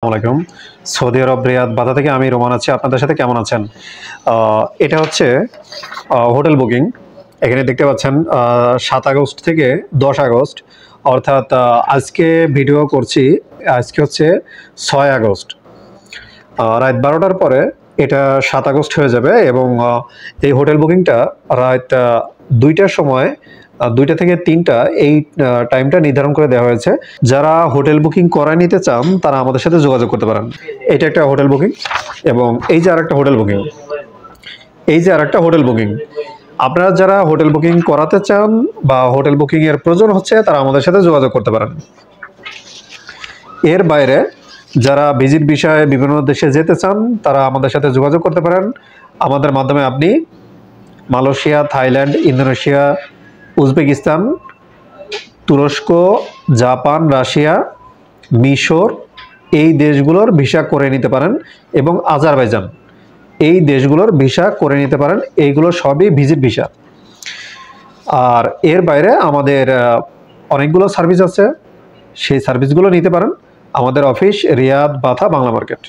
আসসালামাইকুম। সৌদি আরব রিয়াদ বাধা থেকে আমি রোমান আছি। আপনাদের সাথে কেমন আছেন? এটা হচ্ছে হোটেল বুকিং। এখানে দেখতে পাচ্ছেন ৭ আগস্ট থেকে ১০ আগস্ট, অর্থাৎ আজকে ভিডিও করছি। আজকে হচ্ছে ৬ আগস্ট। রাত ১২টার পরে এটা ৭ আগস্ট হয়ে যাবে এবং এই হোটেল বুকিংটা রাত ২টার সময় ২টা থেকে ৩টা এই টাইমটা নির্ধারণ করে দেওয়া হয়েছে। যারা হোটেল বুকিং করায় নিতে চান তারা আমাদের সাথে যোগাযোগ করতে পারেন। এটা একটা হোটেল বুকিং এবং এই যে আরেকটা হোটেল বুকিং, এই যে আরেকটা হোটেল বুকিং। আপনারা যারা হোটেল বুকিং করাতে চান বা হোটেল বুকিং এর প্রয়োজন হচ্ছে তারা আমাদের সাথে যোগাযোগ করতে পারেন। এর বাইরে যারা ভিজিট বিষয়ে বিভিন্ন দেশে যেতে চান তারা আমাদের সাথে যোগাযোগ করতে পারেন। আমাদের মাধ্যমে আপনি মালয়েশিয়া, থাইল্যান্ড, ইন্দোনেশিয়া, উজবেকিস্তান, তুরস্ক, জাপান, রাশিয়া, মিশর এই দেশগুলোর ভিসা করে নিতে পারেন এবং আজারবাইজান এই দেশগুলোর ভিসা করে নিতে পারেন। এইগুলো সবই ভিজিট ভিসা। আর এর বাইরে আমাদের অনেকগুলো সার্ভিস আছে, সেই সার্ভিসগুলো নিতে পারেন। আমাদের অফিস রিয়াদ, বাথা, বাংলা মার্কেট।